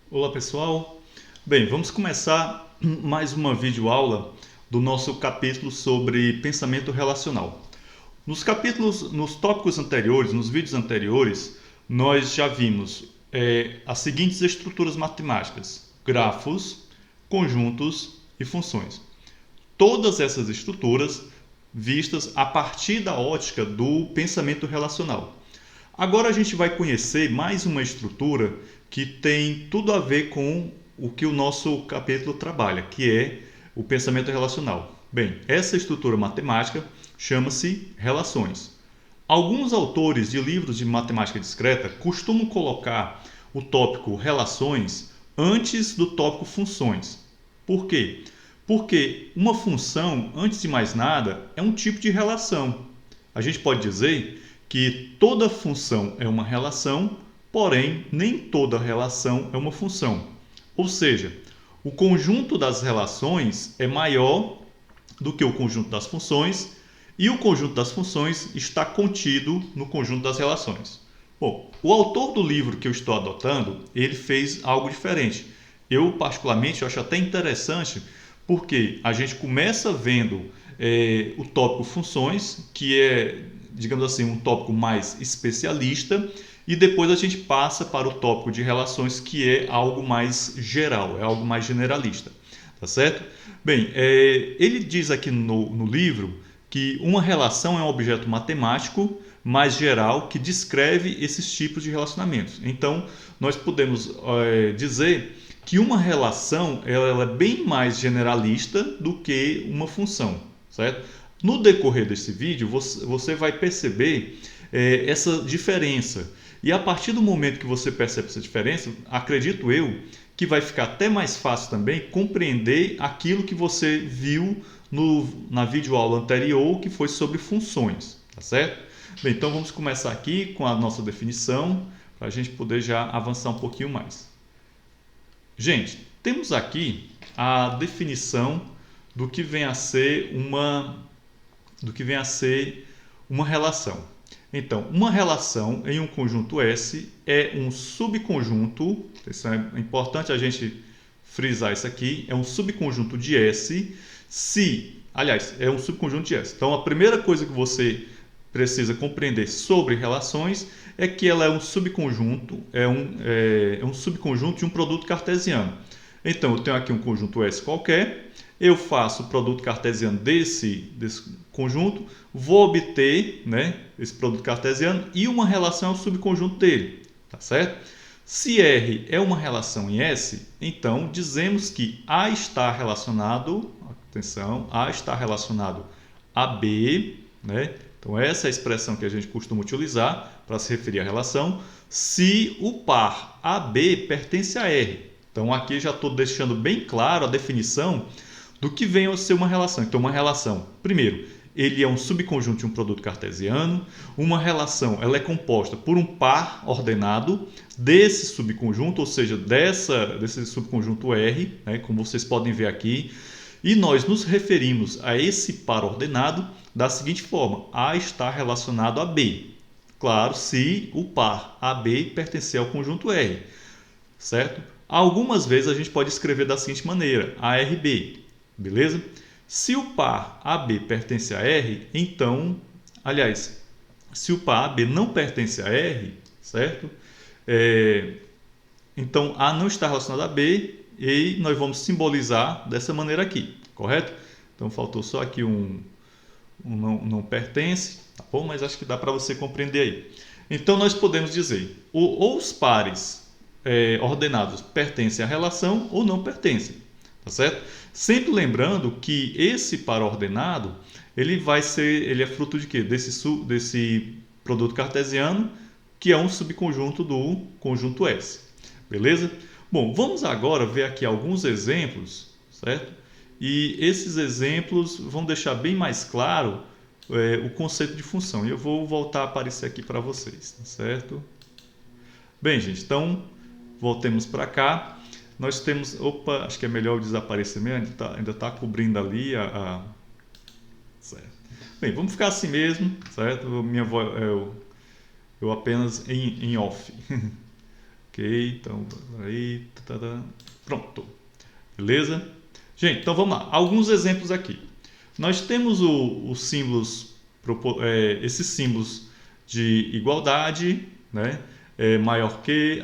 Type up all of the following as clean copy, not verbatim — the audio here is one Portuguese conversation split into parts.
Olá pessoal, bem, vamos começar mais uma videoaula do nosso capítulo sobre pensamento relacional. Nos tópicos anteriores, nos vídeos anteriores, nós já vimos as seguintes estruturas matemáticas: grafos, conjuntos e funções. Todas essas estruturas vistas a partir da ótica do pensamento relacional. Agora a gente vai conhecer mais uma estrutura que tem tudo a ver com o que o nosso capítulo trabalha, que é o pensamento relacional. Bem, essa estrutura matemática chama-se relações. Alguns autores de livros de matemática discreta costumam colocar o tópico relações antes do tópico funções. Por quê? Porque uma função, antes de mais nada, é um tipo de relação. A gente pode dizer que toda função é uma relação, porém nem toda relação é uma função. Ou seja, o conjunto das relações é maior do que o conjunto das funções e o conjunto das funções está contido no conjunto das relações. Bom, o autor do livro que eu estou adotando, ele fez algo diferente. Eu, particularmente, acho até interessante porque a gente começa vendo o tópico funções, que é, digamos assim, um tópico mais especialista, e depois a gente passa para o tópico de relações, que é algo mais geral, é algo mais generalista. Tá certo? Bem, ele diz aqui no livro que uma relação é um objeto matemático mais geral que descreve esses tipos de relacionamentos. Então, nós podemos dizer que uma relação ela é bem mais generalista do que uma função, certo? No decorrer desse vídeo, você vai perceber essa diferença. E a partir do momento que você percebe essa diferença, acredito eu, que vai ficar até mais fácil também compreender aquilo que você viu na videoaula anterior, que foi sobre funções, tá certo? Bem, então vamos começar aqui com a nossa definição, para a gente poder já avançar um pouquinho mais. Gente, temos aqui a definição do que vem a ser uma relação. Então, uma relação em um conjunto S é um subconjunto, isso é importante a gente frisar isso aqui, é um subconjunto de S é um subconjunto de S. Então, a primeira coisa que você precisa compreender sobre relações é que ela é um subconjunto, é um subconjunto de um produto cartesiano. Então, eu tenho aqui um conjunto S qualquer, eu faço o produto cartesiano desse conjunto, vou obter, né, esse produto cartesiano e uma relação é o subconjunto dele, tá certo? Se R é uma relação em S, então dizemos que A está relacionado, atenção, A está relacionado a B, né? Então essa é a expressão que a gente costuma utilizar para se referir à relação, se o par AB pertence a R. Então aqui já estou deixando bem claro a definição do que vem a ser uma relação. Então uma relação, primeiro, ele é um subconjunto de um produto cartesiano. Uma relação ela é composta por um par ordenado desse subconjunto, ou seja, desse subconjunto R, né, como vocês podem ver aqui. E nós nos referimos a esse par ordenado da seguinte forma: A está relacionado a B. Claro, se o par AB pertencer ao conjunto R, certo? Algumas vezes a gente pode escrever da seguinte maneira: ARB, beleza? Se o par AB pertence a R, então, aliás, se o par AB não pertence a R, certo? Então A não está relacionado a B e nós vamos simbolizar dessa maneira aqui, correto? Então faltou só aqui um não pertence, tá bom? Mas acho que dá para você compreender aí. Então nós podemos dizer ou os pares ordenados pertencem à relação ou não pertencem, tá certo? Sempre lembrando que esse par ordenado ele é fruto de quê? Desse produto cartesiano que é um subconjunto do conjunto S, beleza? Bom, vamos agora ver aqui alguns exemplos, certo? E esses exemplos vão deixar bem mais claro o conceito de função. E eu vou voltar a aparecer aqui para vocês, tá certo? Bem, gente, então voltemos para cá. Nós temos, opa, acho que é melhor o desaparecimento, ainda tá cobrindo ali certo. Bem, vamos ficar assim mesmo, certo? Minha voz, eu apenas em off. Ok, então aí, pronto, beleza? Gente, então vamos lá, alguns exemplos aqui. Nós temos os símbolos, esses símbolos de igualdade, né? Maior que,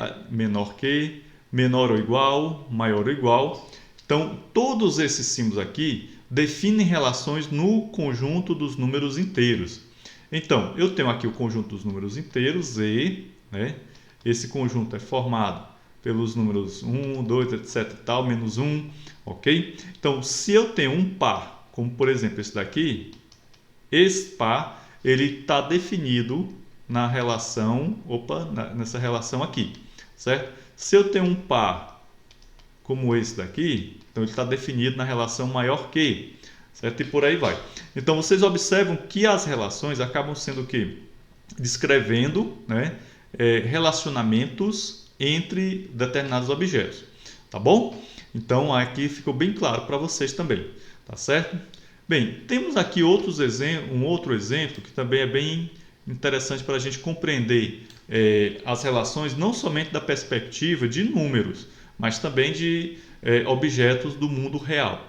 menor ou igual, maior ou igual. Então, todos esses símbolos aqui definem relações no conjunto dos números inteiros. Então, eu tenho aqui o conjunto dos números inteiros, Z, né? Esse conjunto é formado pelos números 1, 2, etc, tal, menos 1, ok? Então, se eu tenho um par, como por exemplo esse daqui, esse par, ele está definido na relação, nessa relação aqui, certo? Se eu tenho um par como esse daqui, então ele está definido na relação maior que, certo? E por aí vai. Então vocês observam que as relações acabam sendo o quê? Descrevendo, né, relacionamentos entre determinados objetos, tá bom? Então aqui ficou bem claro para vocês também, tá certo? Bem, temos aqui um outro exemplo que também é bem interessante para a gente compreender as relações não somente da perspectiva de números, mas também de objetos do mundo real.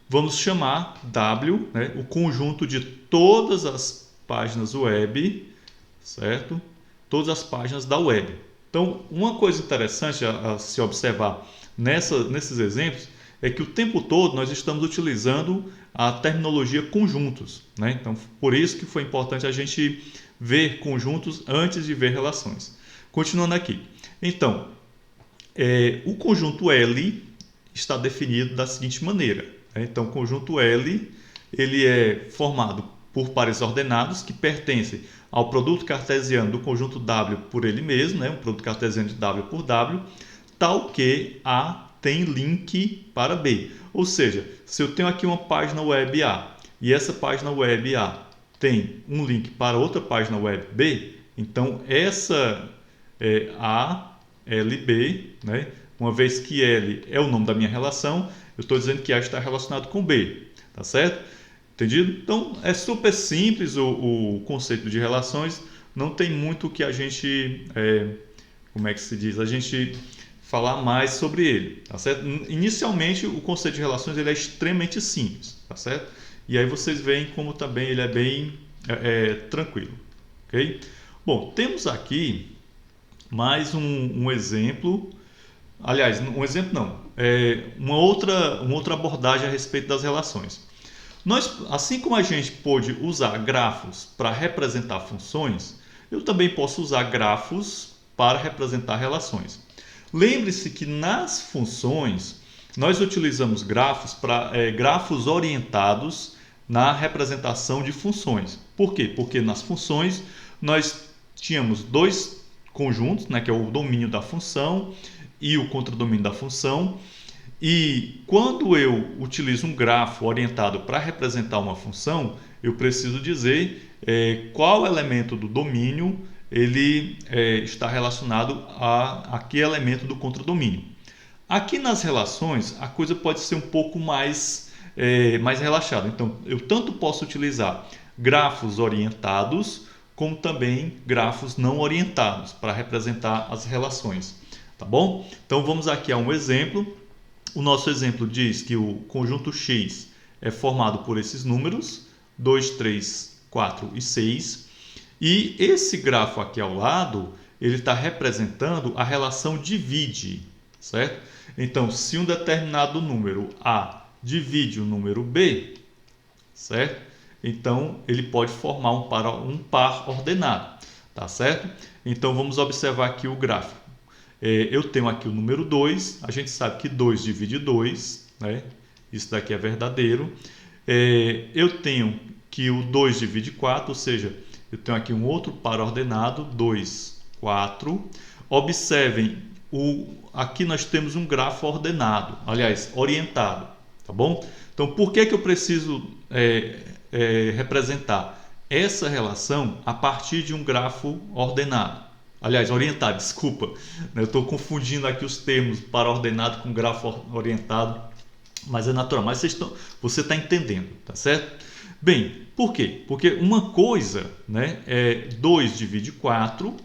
Vamos chamar W, né, o conjunto de todas as páginas web, certo? Todas as páginas da web. Então, uma coisa interessante a se observar nesses exemplos é que o tempo todo nós estamos utilizando a terminologia conjuntos, né? Então, por isso que foi importante a gente ver conjuntos antes de ver relações. Continuando aqui. Então, o conjunto L está definido da seguinte maneira, né? Então, o conjunto L ele é formado por pares ordenados que pertencem ao produto cartesiano do conjunto W por ele mesmo, né? Um produto cartesiano de W por W, tal que A tem link para B. Ou seja, se eu tenho aqui uma página web A e essa página web A tem um link para outra página web B, então essa A, L, B, né? Uma vez que L é o nome da minha relação, eu estou dizendo que A está relacionado com B, tá certo? Entendido? Então é super simples o conceito de relações, não tem muito que a gente, como é que se diz, a gente falar mais sobre ele, tá certo? Inicialmente o conceito de relações ele é extremamente simples, tá certo? E aí vocês veem como também ele é bem tranquilo, ok? Bom, temos aqui mais um exemplo, aliás, um exemplo não, uma outra abordagem a respeito das relações. Assim como a gente pôde usar grafos para representar funções, eu também posso usar grafos para representar relações. Lembre-se que nas funções nós utilizamos grafos orientados na representação de funções. Por quê? Porque nas funções nós tínhamos dois conjuntos, né, que é o domínio da função e o contradomínio da função. E quando eu utilizo um grafo orientado para representar uma função, eu preciso dizer qual elemento do domínio ele está relacionado a que elemento do contradomínio. Aqui nas relações, a coisa pode ser um pouco mais relaxada. Então, eu tanto posso utilizar grafos orientados, como também grafos não orientados para representar as relações. Tá bom? Então, vamos aqui a um exemplo. O nosso exemplo diz que o conjunto X é formado por esses números, 2, 3, 4 e 6. E esse grafo aqui ao lado, ele está representando a relação divide, certo? Então, se um determinado número A divide o número B, certo? Então, ele pode formar um par ordenado, tá certo? Então, vamos observar aqui o gráfico. Eu tenho aqui o número 2, a gente sabe que 2 divide 2, né? Isso daqui é verdadeiro. Eu tenho que o 2 divide 4, ou seja, eu tenho aqui um outro par ordenado, 2, 4. Observem, aqui nós temos um grafo ordenado, aliás, orientado, tá bom? Então, por que eu preciso representar essa relação a partir de um grafo ordenado? Aliás, orientado, desculpa. Eu estou confundindo aqui os termos para ordenado com grafo orientado, mas é natural. Mas você está entendendo, tá certo? Bem, por quê? Porque uma coisa, né, 2 divide 4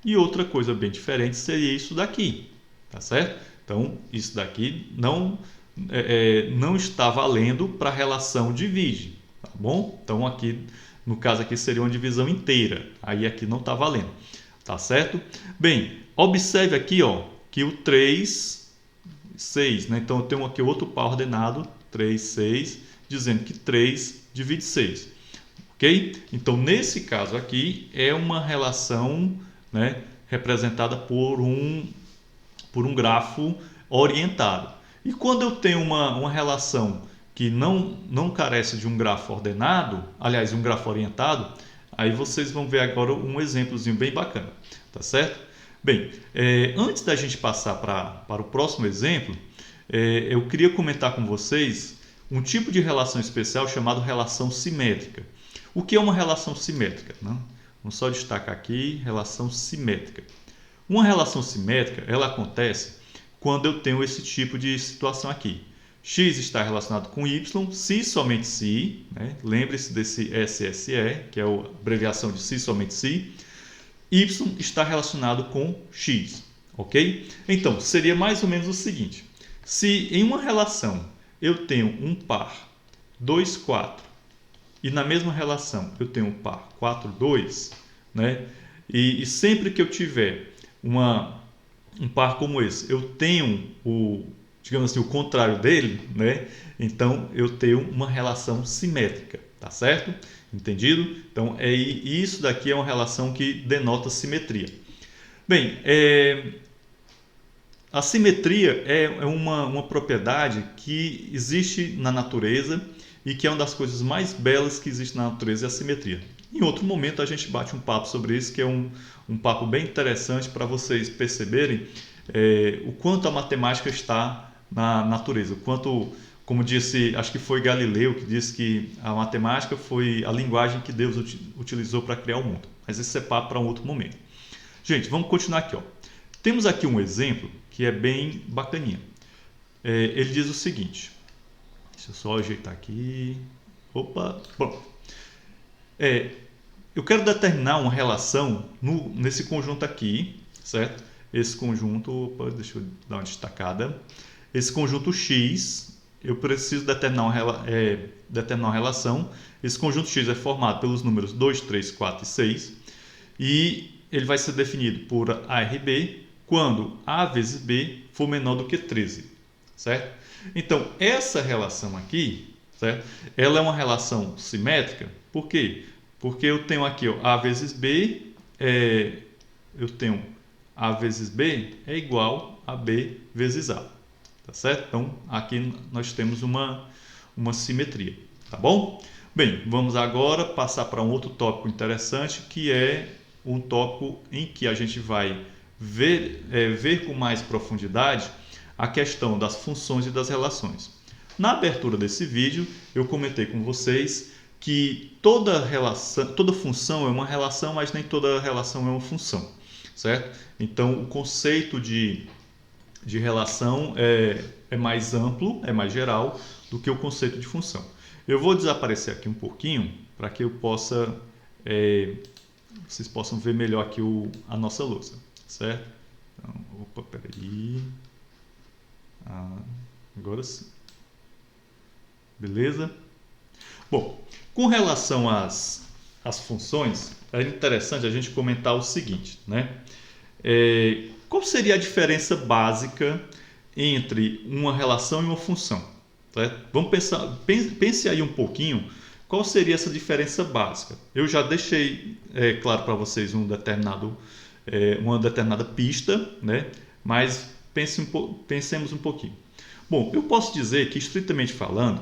E outra coisa bem diferente seria isso daqui, tá certo? Então, isso daqui não está valendo para a relação divide, tá bom? Então, aqui, no caso aqui, seria uma divisão inteira. Aí aqui não está valendo, tá certo? Bem, observe aqui, ó, que o 3, 6, né? Então, eu tenho aqui outro par ordenado, 3, 6, dizendo que 3 divide 6. Ok? Então, nesse caso aqui, é uma relação, né, representada por um grafo orientado. E quando eu tenho uma relação que não carece de um grafo ordenado, aliás, um grafo orientado, aí vocês vão ver agora um exemplozinho bem bacana, tá certo? Bem, antes da gente passar para o próximo exemplo, eu queria comentar com vocês um tipo de relação especial chamado relação simétrica. O que é uma relação simétrica, né? Vamos só destacar aqui, relação simétrica. Uma relação simétrica, ela acontece quando eu tenho esse tipo de situação aqui. X está relacionado com Y, se somente se, né? Lembre-se desse SSE, que é a abreviação de se somente se. Y está relacionado com X, ok? Então, seria mais ou menos o seguinte. Se em uma relação eu tenho um par 2, 4, e na mesma relação eu tenho um par 4, 2, né? E sempre que eu tiver um par como esse, eu tenho digamos assim, o contrário dele, né? Então eu tenho uma relação simétrica, tá certo? Entendido? Então isso daqui é uma relação que denota simetria. Bem, a simetria é uma propriedade que existe na natureza e que é uma das coisas mais belas que existe na natureza, é a simetria. Em outro momento a gente bate um papo sobre isso, que é um papo bem interessante para vocês perceberem o quanto a matemática está na natureza, o quanto, como disse, acho que foi Galileu que disse que a matemática foi a linguagem que Deus utilizou para criar o mundo. Mas esse é papo para um outro momento. Gente, vamos continuar aqui, ó. Temos aqui um exemplo que é bem bacaninha. Ele diz o seguinte, deixa eu só ajeitar aqui. Opa, bom. Eu quero determinar uma relação nesse conjunto aqui, certo? Esse conjunto, opa, deixa eu dar uma destacada. Esse conjunto X, eu preciso determinar uma relação. Esse conjunto X é formado pelos números 2, 3, 4 e 6. E ele vai ser definido por A e B quando A vezes B for menor do que 13, certo? Então, essa relação aqui, certo? Ela é uma relação simétrica. Por quê? Porque eu tenho aqui, ó, A vezes B, eu tenho A vezes B é igual a B vezes A, tá certo? Então, aqui nós temos uma simetria, tá bom? Bem, vamos agora passar para um outro tópico interessante, que é um tópico em que a gente vai ver com mais profundidade a questão das funções e das relações. Na abertura desse vídeo, eu comentei com vocês que toda função é uma relação, mas nem toda relação é uma função, certo? Então, o conceito de relação é mais amplo, é mais geral do que o conceito de função. Eu vou desaparecer aqui um pouquinho para que eu possa, vocês possam ver melhor aqui a nossa lousa, certo? Então, opa, peraí. Agora sim. Beleza? Bom, com relação às funções, é interessante a gente comentar o seguinte, né? Qual seria a diferença básica entre uma relação e uma função? Certo? Vamos pensar, pense aí um pouquinho, qual seria essa diferença básica? Eu já deixei claro para vocês uma determinada pista, né? Mas pensemos um pouquinho. Bom, eu posso dizer que, estritamente falando,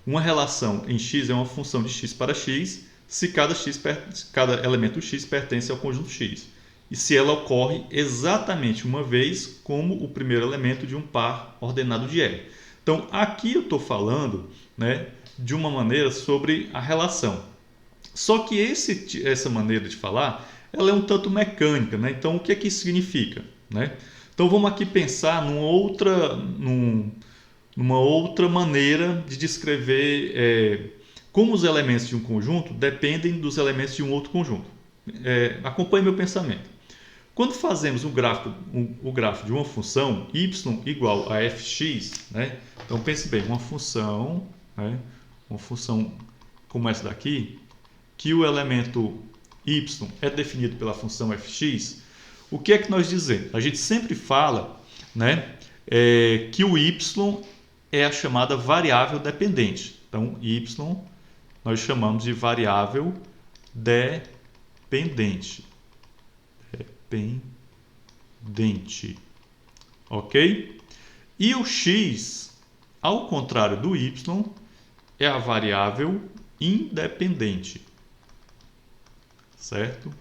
uma relação em x é uma função de x para x se cada elemento x pertence ao conjunto x. E se ela ocorre exatamente uma vez como o primeiro elemento de um par ordenado de R. Então, aqui eu estou falando, né, de uma maneira sobre a relação. Só que essa maneira de falar, ela é um tanto mecânica, né? Então, o que é que isso significa, né? Então, vamos aqui pensar numa outra maneira de descrever como os elementos de um conjunto dependem dos elementos de um outro conjunto. Acompanhe meu pensamento. Quando fazemos o gráfico de uma função y igual a fx, né? Então pense bem, uma função, né? Uma função como essa daqui, que o elemento y é definido pela função fx, o que é que nós dizemos? A gente sempre fala, né, que o y é a chamada variável dependente. Então, y nós chamamos de variável dependente. Ok? E o x, ao contrário do y, é a variável independente. Certo?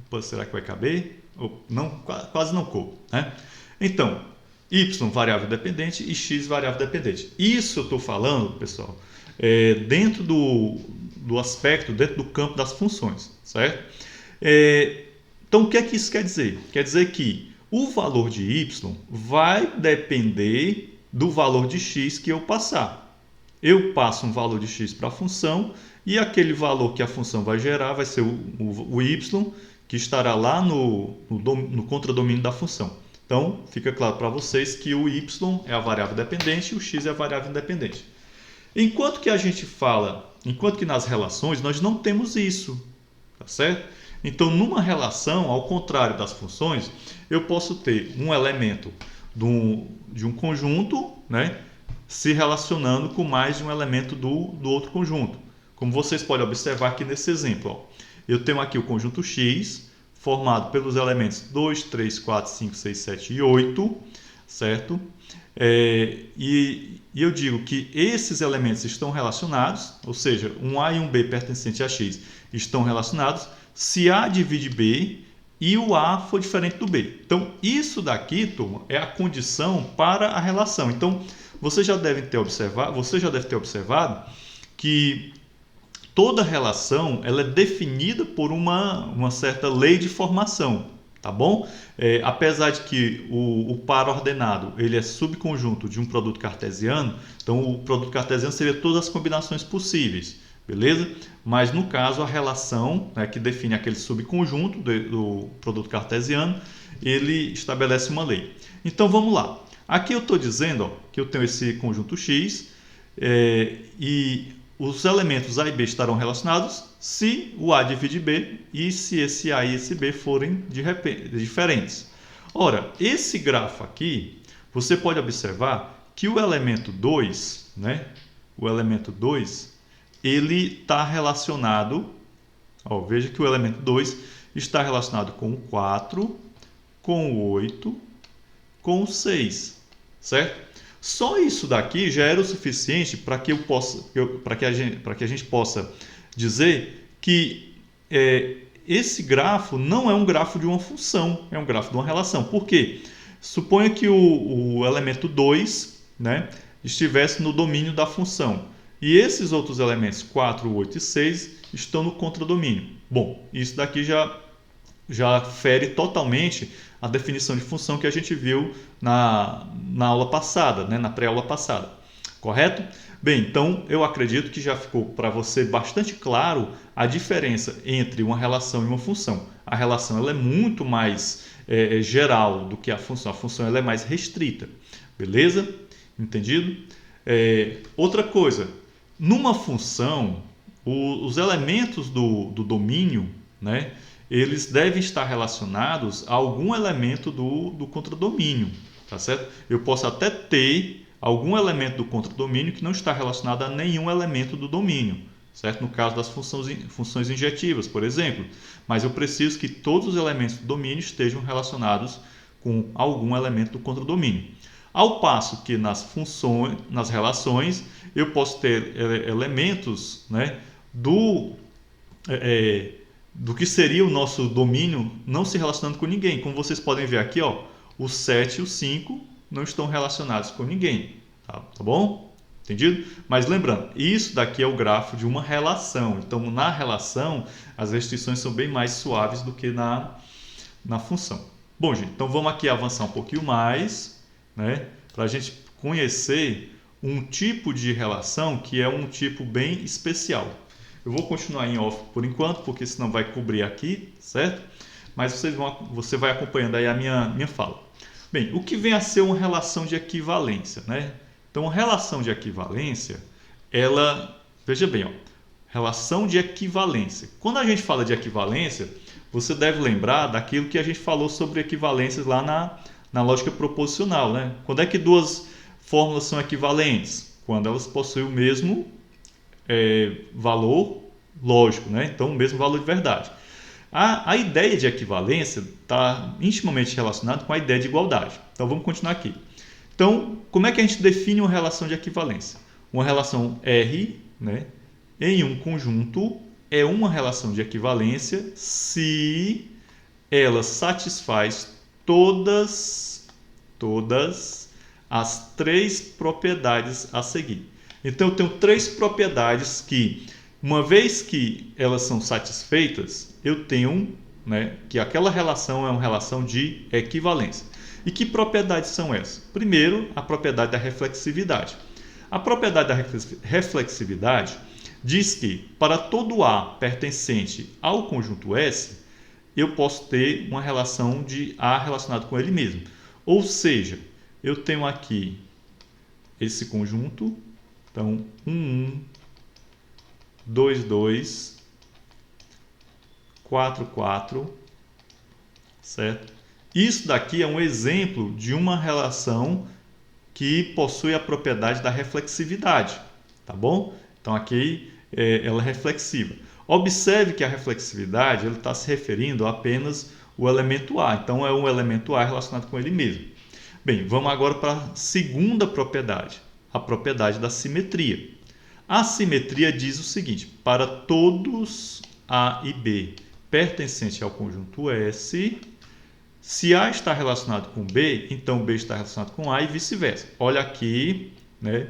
Opa, será que vai caber? Não, quase não coube, né? Então, y variável dependente e x variável dependente. Isso eu estou falando, pessoal, dentro do aspecto, dentro do campo das funções, certo? Então, o que é que isso quer dizer? Quer dizer que o valor de y vai depender do valor de x que eu passar. Eu passo um valor de x para a função e aquele valor que a função vai gerar vai ser o y, que estará lá no contradomínio da função. Então, fica claro para vocês que o y é a variável dependente e o x é a variável independente. Enquanto que nas relações nós não temos isso, tá certo? Então, numa relação, ao contrário das funções, eu posso ter um elemento de um conjunto, né, se relacionando com mais de um elemento do outro conjunto. Como vocês podem observar aqui nesse exemplo, ó, eu tenho aqui o conjunto X, formado pelos elementos 2, 3, 4, 5, 6, 7 e 8, certo? E eu digo que esses elementos estão relacionados, ou seja, um A e um B pertencente a X estão relacionados, se A divide B e o A for diferente do B. Então, isso daqui, turma, é a condição para a relação. Então, você já deve ter observado que toda relação ela é definida por uma certa lei de formação, tá bom? Apesar de que o par ordenado ele é subconjunto de um produto cartesiano, então o produto cartesiano seria todas as combinações possíveis, beleza? Mas no caso a relação, né, que define aquele subconjunto do produto cartesiano, ele estabelece uma lei. Então vamos lá. Aqui eu estou dizendo, ó, que eu tenho esse conjunto X e os elementos A e B estarão relacionados se o A divide B e se esse A e esse B forem diferentes. Ora, esse grafo aqui, você pode observar que o elemento 2, né, o elemento 2, ele está relacionado, ó, veja que o elemento 2 está relacionado com o 4, com o 8, com o 6, certo? Só isso daqui já era o suficiente para que a gente possa dizer que esse grafo não é um grafo de uma função, é um grafo de uma relação. Por quê? Suponha que o elemento 2, né, estivesse no domínio da função e esses outros elementos 4, 8 e 6 estão no contradomínio. Bom, isso daqui já fere totalmente a definição de função que a gente viu na aula passada, né, na pré-aula passada, correto? Bem, então eu acredito que já ficou para você bastante claro a diferença entre uma relação e uma função. A relação ela é muito mais geral do que a função ela é mais restrita, beleza? Entendido? Outra coisa, numa função, os elementos do domínio, né, eles devem estar relacionados a algum elemento do contradomínio, tá certo? Eu posso até ter algum elemento do contradomínio que não está relacionado a nenhum elemento do domínio, certo? No caso das funções injetivas, por exemplo. Mas eu preciso que todos os elementos do domínio estejam relacionados com algum elemento do contradomínio. Ao passo que nas relações, eu posso ter elementos, né, do que seria o nosso domínio não se relacionando com ninguém. Como vocês podem ver aqui, ó, o 7 e o 5 não estão relacionados com ninguém. Tá bom? Entendido? Mas lembrando, isso daqui é o grafo de uma relação. Então, na relação, as restrições são bem mais suaves do que na função. Bom, gente, então vamos aqui avançar um pouquinho mais, né, para a gente conhecer um tipo de relação que é um tipo bem especial. Eu vou continuar em off por enquanto, porque senão vai cobrir aqui, certo? mas você vai acompanhando aí a minha fala. Bem, o que vem a ser uma relação de equivalência, né? Então, a relação de equivalência, ela, veja bem, ó, relação de equivalência. Quando a gente fala de equivalência, você deve lembrar daquilo que a gente falou sobre equivalências lá na lógica proposicional, né? Quando é que duas fórmulas são equivalentes? Quando elas possuem o mesmo valor lógico, né? Então, o mesmo valor de verdade. A ideia de equivalência está intimamente relacionada com a ideia de igualdade. Então, vamos continuar aqui. Então, como é que a gente define uma relação de equivalência? Uma relação R, né, em um conjunto é uma relação de equivalência se ela satisfaz todas as três propriedades a seguir. Então, eu tenho três propriedades que, uma vez que elas são satisfeitas, eu tenho, né, que aquela relação é uma relação de equivalência. E que propriedades são essas? Primeiro, a propriedade da reflexividade. A propriedade da reflexividade diz que, para todo A pertencente ao conjunto S, eu posso ter uma relação de A relacionado com ele mesmo. Ou seja, eu tenho aqui esse conjunto, então 1, 2, 2, 4, 4, certo? Isso daqui é um exemplo de uma relação que possui a propriedade da reflexividade, tá bom? Então aqui ela é reflexiva. Observe que a reflexividade está se referindo a apenas o elemento A, então é um elemento A relacionado com ele mesmo. Bem, vamos agora para a segunda propriedade, a propriedade da simetria. A simetria diz o seguinte: para todos A e B pertencentes ao conjunto S, se A está relacionado com B, então B está relacionado com A e vice-versa. Olha aqui, né,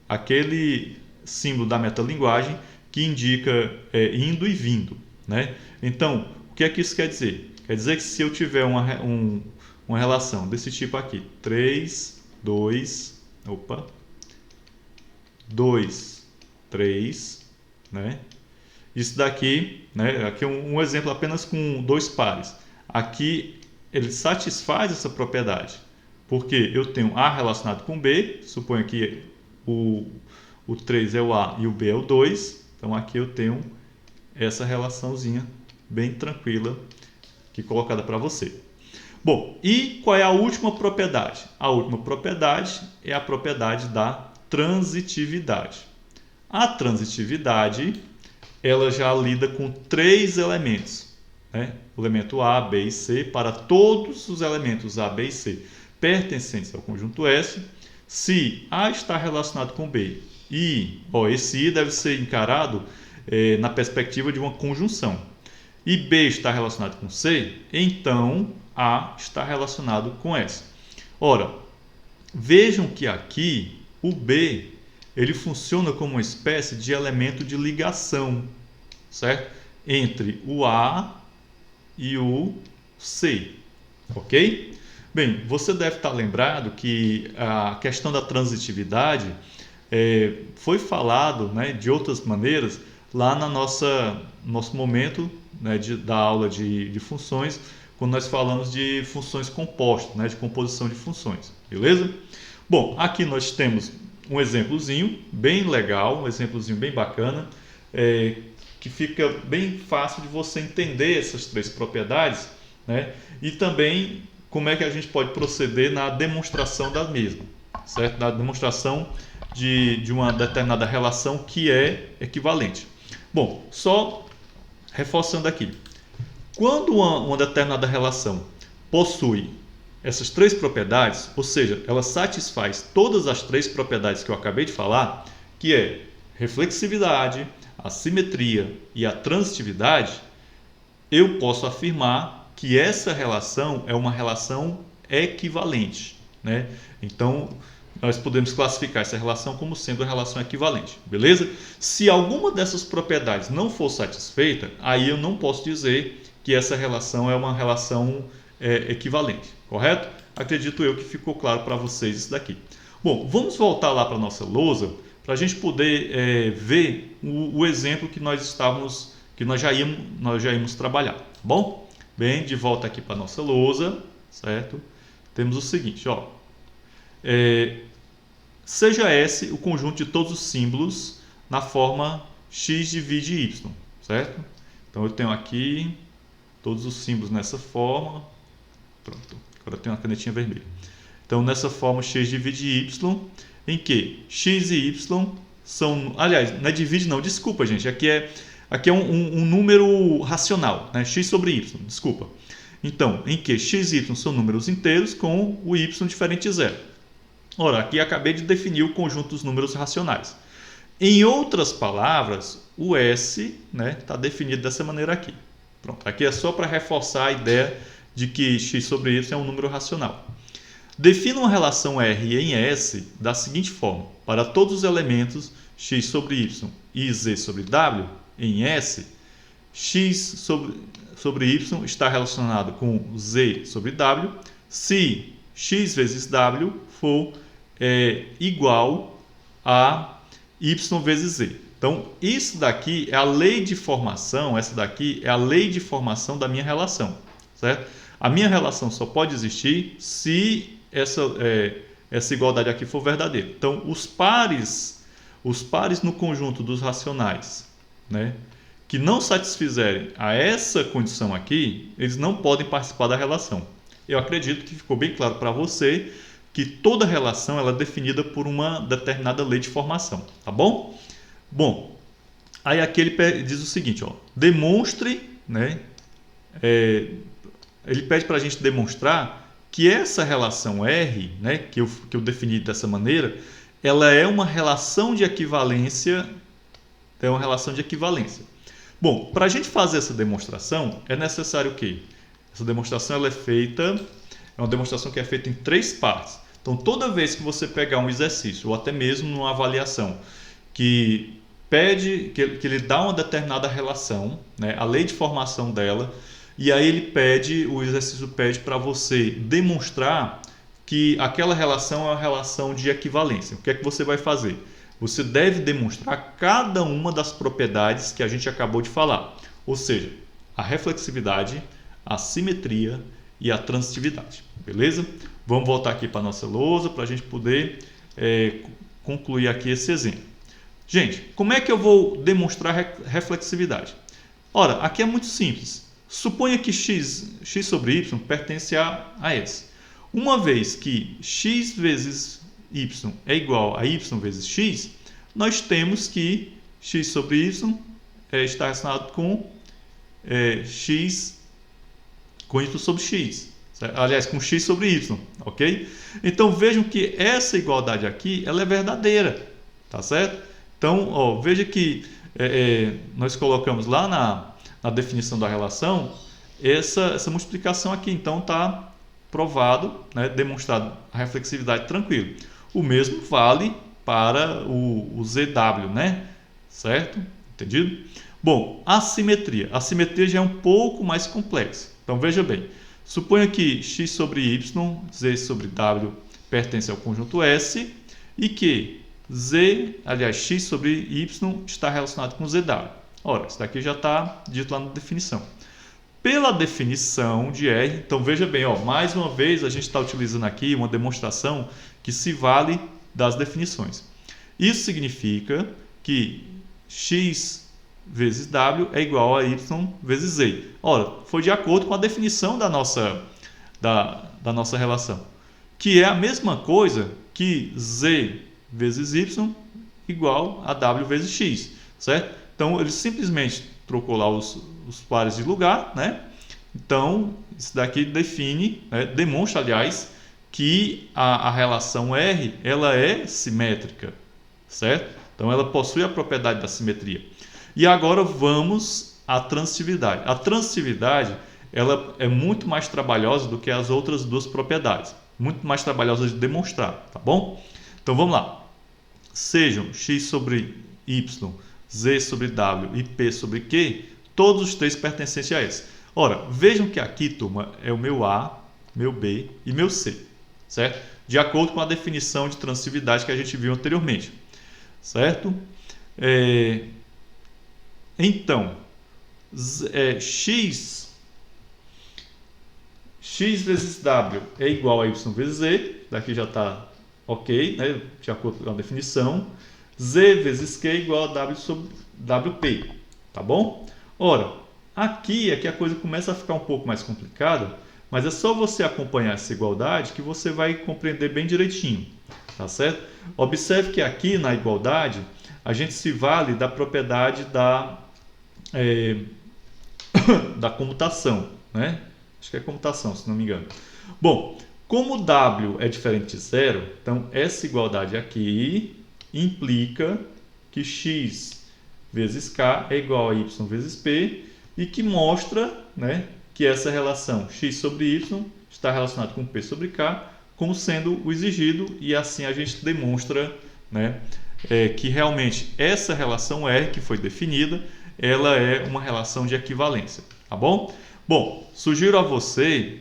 aquele símbolo da metalinguagem que indica indo e vindo, né? Então, o que é que isso quer dizer? Quer dizer que se eu tiver uma relação desse tipo aqui, 3, 2, 2, 3, né? Isso daqui, né, aqui é um exemplo apenas com dois pares. Aqui ele satisfaz essa propriedade, porque eu tenho A relacionado com B, suponho que o 3 é o A e o B é o 2, então aqui eu tenho essa relaçãozinha bem tranquila que colocada para você. Bom, e qual é a última propriedade? A última propriedade é a propriedade da transitividade. A transitividade, ela já lida com três elementos, né? O elemento A, B e C, para todos os elementos A, B e C pertencentes ao conjunto S, se A está relacionado com B e esse I deve ser encarado na perspectiva de uma conjunção, e B está relacionado com C, então A está relacionado com S. Ora, vejam que aqui o B ele funciona como uma espécie de elemento de ligação, certo? Entre o A e o C, ok? Bem, você deve estar lembrado que a questão da transitividade foi falado, né, de outras maneiras lá na nosso momento, né, da aula de funções, quando nós falamos de funções compostas, né, de composição de funções, beleza? Bom, aqui nós temos um exemplozinho bem legal, um exemplozinho bem bacana, que fica bem fácil de você entender essas três propriedades, né? E também como é que a gente pode proceder na demonstração da mesma, certo? Na demonstração de uma determinada relação que é equivalente. Bom, só reforçando aqui, quando uma determinada relação possui essas três propriedades, ou seja, ela satisfaz todas as três propriedades que eu acabei de falar, que é reflexividade, a simetria e a transitividade, eu posso afirmar que essa relação é uma relação equivalente, né? Então, nós podemos classificar essa relação como sendo uma relação equivalente, beleza? Se alguma dessas propriedades não for satisfeita, aí eu não posso dizer que essa relação é uma relação equivalente, correto? Acredito eu que ficou claro para vocês isso daqui. Bom, vamos voltar lá para a nossa lousa para a gente poder ver o exemplo que nós já íamos trabalhar, tá bom? Bem, de volta aqui para a nossa lousa, certo? Temos o seguinte, ó. Seja S o conjunto de todos os símbolos na forma x divide y, certo? Então eu tenho aqui todos os símbolos nessa forma. Pronto, agora eu tenho uma canetinha vermelha. Então nessa forma x divide y, em que x e y são... Aliás, não é divide não, desculpa gente, aqui é um número racional, né? X sobre y, desculpa. Então, em que x e y são números inteiros com o y diferente de zero. Ora, aqui acabei de definir o conjunto dos números racionais. Em outras palavras, o S está definido dessa maneira aqui. Pronto, aqui é só para reforçar a ideia de que x sobre y é um número racional. Defina uma relação R em S da seguinte forma. Para todos os elementos x sobre y e z sobre w em S, x sobre y está relacionado com z sobre w se x vezes w for igual a y vezes z. Então, isso daqui é a lei de formação, essa daqui é a lei de formação da minha relação, certo? A minha relação só pode existir se essa igualdade aqui for verdadeira. Então, os pares no conjunto dos racionais, né, que não satisfizerem a essa condição aqui, eles não podem participar da relação. Eu acredito que ficou bem claro para você que toda relação ela é definida por uma determinada lei de formação, tá bom? Bom, aí aqui ele diz o seguinte, ó, demonstre, né, ele pede para a gente demonstrar que essa relação R, né, que eu defini dessa maneira, ela é uma relação de equivalência, Bom, para a gente fazer essa demonstração, é necessário o quê? Essa demonstração ela é uma demonstração que é feita em 3 partes. Então, toda vez que você pegar um exercício, ou até mesmo numa avaliação, que pede, que ele dá uma determinada relação, né, a lei de formação dela, e aí o exercício pede para você demonstrar que aquela relação é uma relação de equivalência. O que é que você vai fazer? Você deve demonstrar cada uma das propriedades que a gente acabou de falar, ou seja, a reflexividade, a simetria e a transitividade, beleza? Vamos voltar aqui para a nossa lousa para a gente poder concluir aqui esse exemplo. Gente, como é que eu vou demonstrar reflexividade? Ora, aqui é muito simples. Suponha que x sobre y pertence a S. Uma vez que x vezes y é igual a y vezes x, nós temos que x sobre y está relacionado com x com y sobre x. Aliás, com x sobre y, ok? Então vejam que essa igualdade aqui ela é verdadeira, tá certo? Então, ó, veja que nós colocamos lá na definição da relação essa multiplicação aqui, então está provado, né, demonstrado a reflexividade tranquilo. O mesmo vale para o ZW, né? Certo? Entendido? Bom, a simetria. A simetria já é um pouco mais complexa. Então veja bem, suponha que x sobre y, z sobre w pertence ao conjunto S e que x sobre y está relacionado com ZW. Ora, isso daqui já está dito lá na definição. Pela definição de R, então veja bem, ó, mais uma vez a gente está utilizando aqui uma demonstração que se vale das definições. Isso significa que x vezes w é igual a y vezes z. Ora, foi de acordo com a definição da nossa relação, que é a mesma coisa que z vezes y igual a w vezes x, certo? Então, ele simplesmente trocou lá os pares de lugar, né? Então, isso daqui define, né, demonstra, aliás, que a relação R ela é simétrica, certo? Então, ela possui a propriedade da simetria. E agora vamos à transitividade. A transitividade ela é muito mais trabalhosa do que as outras duas propriedades, muito mais trabalhosa de demonstrar, tá bom? Então, vamos lá. Sejam x sobre y, z sobre w e p sobre q, todos os 3 pertencentes a S. Ora, vejam que aqui, turma, é o meu A, meu B e meu C, certo? De acordo com a definição de transitividade que a gente viu anteriormente, certo? Então, x x vezes w é igual a y vezes z, daqui já está ok, né? De acordo com a definição. Z vezes Q é igual a W sobre WP, tá bom? Ora, aqui é que a coisa começa a ficar um pouco mais complicada, mas é só você acompanhar essa igualdade que você vai compreender bem direitinho, tá certo? Observe que aqui na igualdade a gente se vale da propriedade da comutação, né? Acho que é comutação, se não me engano. Bom, como W é diferente de zero, então essa igualdade aqui implica que x vezes k é igual a y vezes p e que mostra, né, que essa relação x sobre y está relacionada com p sobre k como sendo o exigido, e assim a gente demonstra, né, que realmente essa relação R que foi definida, ela é uma relação de equivalência, tá bom? Bom, eu sugiro a você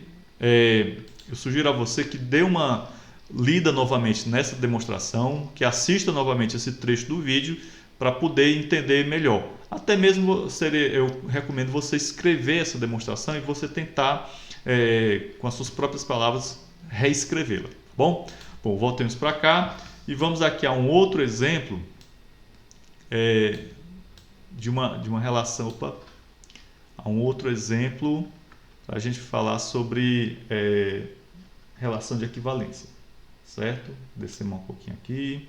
que dê uma lida novamente nessa demonstração, que assista novamente esse trecho do vídeo para poder entender melhor. Até mesmo eu recomendo você escrever essa demonstração e você tentar, com as suas próprias palavras, reescrevê-la, tá bom? Bom, voltemos para cá e vamos aqui a um outro exemplo de uma relação, a um outro exemplo para a gente falar sobre relação de equivalência, certo? Descemos um pouquinho aqui.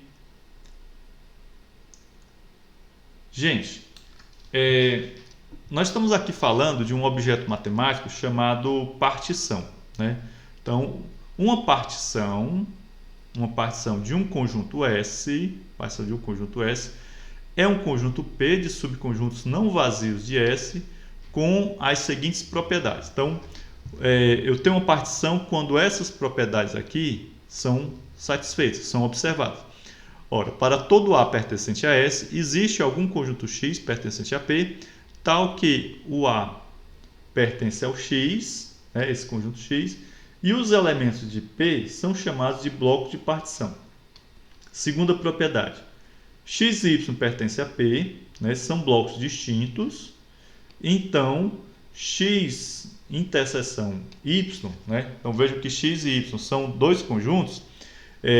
Gente, nós estamos aqui falando de um objeto matemático chamado partição, né? Então, uma partição de um conjunto S, é um conjunto P de subconjuntos não vazios de S com as seguintes propriedades. Então, eu tenho uma partição quando essas propriedades aqui são satisfeitas, são observadas. Ora, para todo A pertencente a S, existe algum conjunto X pertencente a P, tal que o A pertence ao X, né, esse conjunto X, e os elementos de P são chamados de blocos de partição. Segunda propriedade, X e Y pertencem a P, né, são blocos distintos, então X interseção Y, né, então vejam que X e Y são dois conjuntos,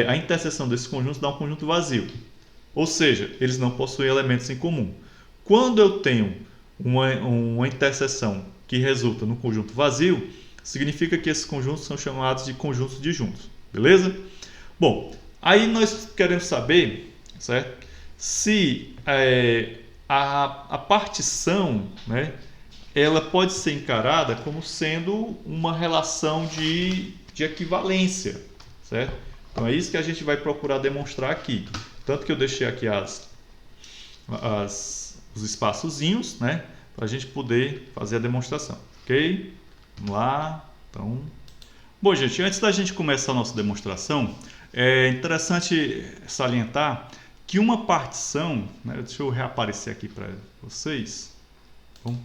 a interseção desses conjuntos dá um conjunto vazio, ou seja, eles não possuem elementos em comum. Quando eu tenho uma interseção que resulta no conjunto vazio, significa que esses conjuntos são chamados de conjuntos disjuntos, beleza? Bom, aí nós queremos saber, certo, se a partição, né, ela pode ser encarada como sendo uma relação de equivalência, certo? Então é isso que a gente vai procurar demonstrar aqui. Tanto que eu deixei aqui os espaçozinhos, né, para a gente poder fazer a demonstração, ok? Vamos lá, então... Bom, gente, antes da gente começar a nossa demonstração, é interessante salientar que uma partição, né, deixa eu reaparecer aqui para vocês. Bom,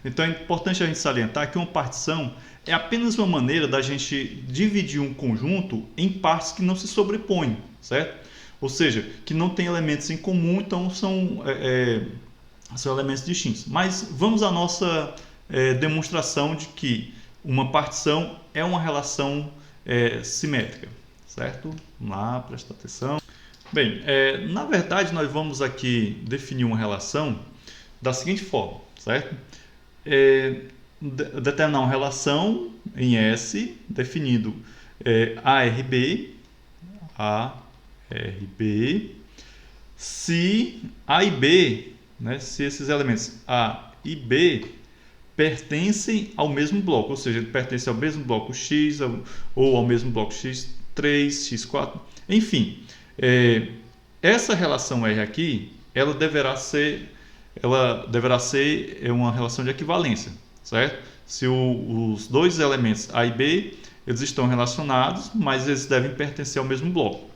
então é importante a gente salientar que uma partição é apenas uma maneira da gente dividir um conjunto em partes que não se sobrepõem, certo? Ou seja, que não tem elementos em comum, então são elementos distintos. Mas vamos à nossa demonstração de que uma partição é uma relação simétrica, certo? Vamos lá, presta atenção. Bem, na verdade nós vamos aqui definir uma relação da seguinte forma, certo? Determinar uma relação em S, definindo ARB, se A e B, né, se esses elementos A e B pertencem ao mesmo bloco, ou seja, pertencem ao mesmo bloco X ou ao mesmo bloco X3, X4, enfim. Essa relação R aqui, ela deverá ser uma relação de equivalência, certo? Se os dois elementos A e B, eles estão relacionados, mas eles devem pertencer ao mesmo bloco,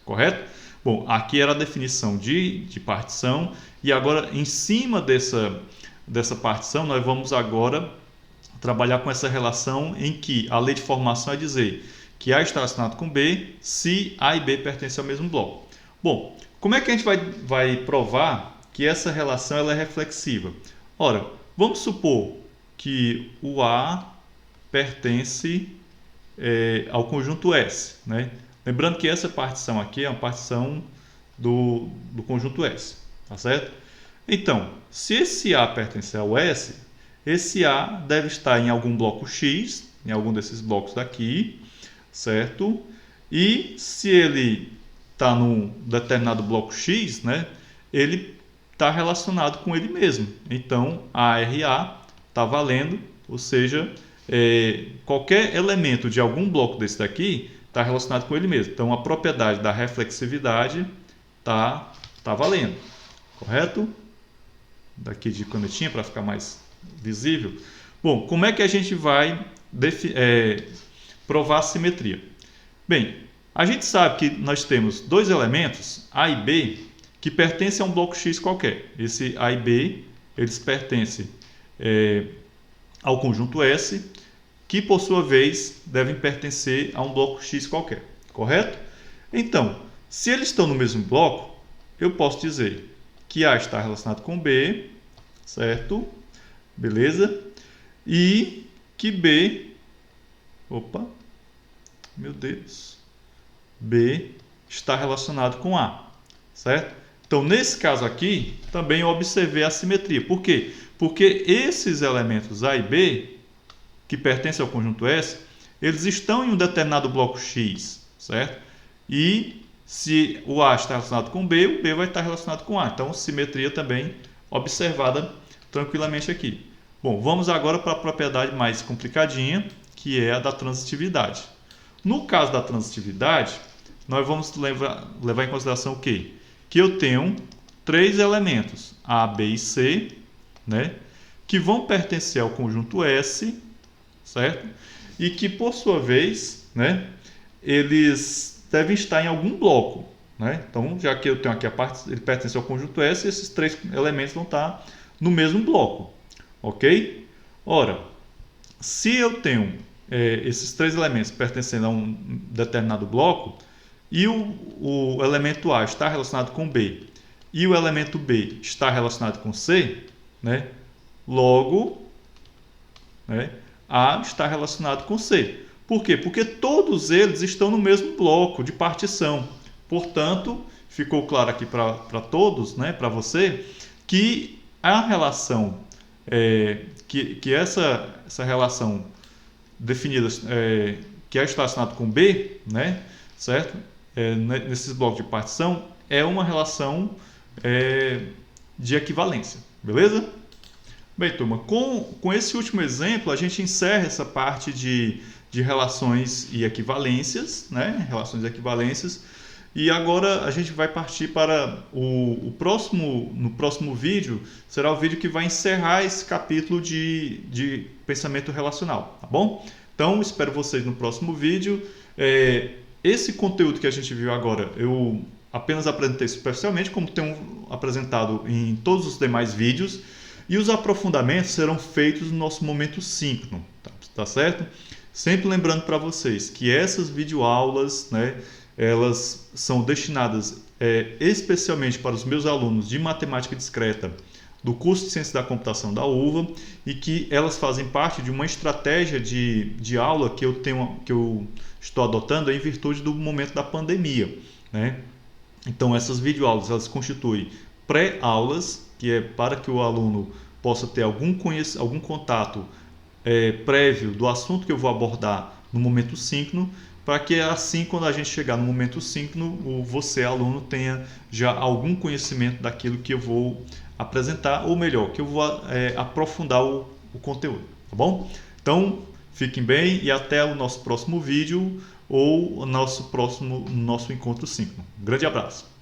correto? Bom, aqui era a definição de partição, e agora em cima dessa partição nós vamos agora trabalhar com essa relação em que a lei de formação é dizer que A está relacionado com B se A e B pertencem ao mesmo bloco. Bom, como é que a gente vai provar que essa relação ela é reflexiva? Ora, vamos supor que o A pertence ao conjunto S, né? Lembrando que essa partição aqui é uma partição do conjunto S, tá certo? Então, se esse A pertencer ao S, esse A deve estar em algum bloco X, em algum desses blocos daqui, certo? E se ele está num determinado bloco X, né, ele está relacionado com ele mesmo. Então, a RA está valendo, ou seja, qualquer elemento de algum bloco desse daqui está relacionado com ele mesmo. Então, a propriedade da reflexividade tá valendo, correto? Daqui de canetinha para ficar mais visível. Bom, como é que a gente vai provar a simetria? Bem, a gente sabe que nós temos dois elementos, A e B, que pertencem a um bloco X qualquer. Esse A e B, eles pertencem ao conjunto S, que por sua vez devem pertencer a um bloco X qualquer, correto? Então, se eles estão no mesmo bloco, eu posso dizer que A está relacionado com B, certo? Beleza? E que B, opa, meu Deus, B está relacionado com A, certo? Então, nesse caso aqui, também eu observei a simetria. Por quê? Porque esses elementos A e B, que pertencem ao conjunto S, eles estão em um determinado bloco X, certo? E se o A está relacionado com B, o B vai estar relacionado com A. Então, simetria também observada tranquilamente aqui. Bom, vamos agora para a propriedade mais complicadinha, que é a da transitividade. No caso da transitividade, nós vamos levar em consideração o quê? Que eu tenho três elementos, A, B e C, né, que vão pertencer ao conjunto S, certo? E que, por sua vez, né, eles devem estar em algum bloco, né? Então, já que eu tenho aqui a parte, ele pertence ao conjunto S, esses três elementos vão estar no mesmo bloco, ok? Ora, se eu tenho esses três elementos pertencendo a um determinado bloco e o elemento A está relacionado com B e o elemento B está relacionado com C, né? Logo, né, A está relacionado com C. Por quê? Porque todos eles estão no mesmo bloco de partição. Portanto, ficou claro aqui para todos, né, para você, que a relação, essa relação definida, que é relacionado com B, né, certo? Nesses blocos de partição, é uma relação de equivalência, beleza? Bem, turma, com esse último exemplo, a gente encerra essa parte de relações e equivalências, né? Relações e equivalências. E agora a gente vai partir para no próximo vídeo, será o vídeo que vai encerrar esse capítulo de pensamento relacional, tá bom? Então, espero vocês no próximo vídeo. Esse conteúdo que a gente viu agora, eu apenas apresentei superficialmente, como tenho apresentado em todos os demais vídeos. E os aprofundamentos serão feitos no nosso momento síncrono, tá certo? Sempre lembrando para vocês que essas videoaulas, né, elas são destinadas especialmente para os meus alunos de matemática discreta do curso de Ciência da Computação da UVA e que elas fazem parte de uma estratégia de aula que eu estou adotando em virtude do momento da pandemia, né? Então, essas videoaulas elas constituem pré-aulas, que é para que o aluno possa ter algum contato prévio do assunto que eu vou abordar no momento síncrono, para que assim, quando a gente chegar no momento síncrono, você, aluno, tenha já algum conhecimento daquilo que eu vou apresentar, ou melhor, que eu vou aprofundar o conteúdo, tá bom? Então, fiquem bem e até o nosso próximo vídeo ou o nosso encontro síncrono. Um grande abraço!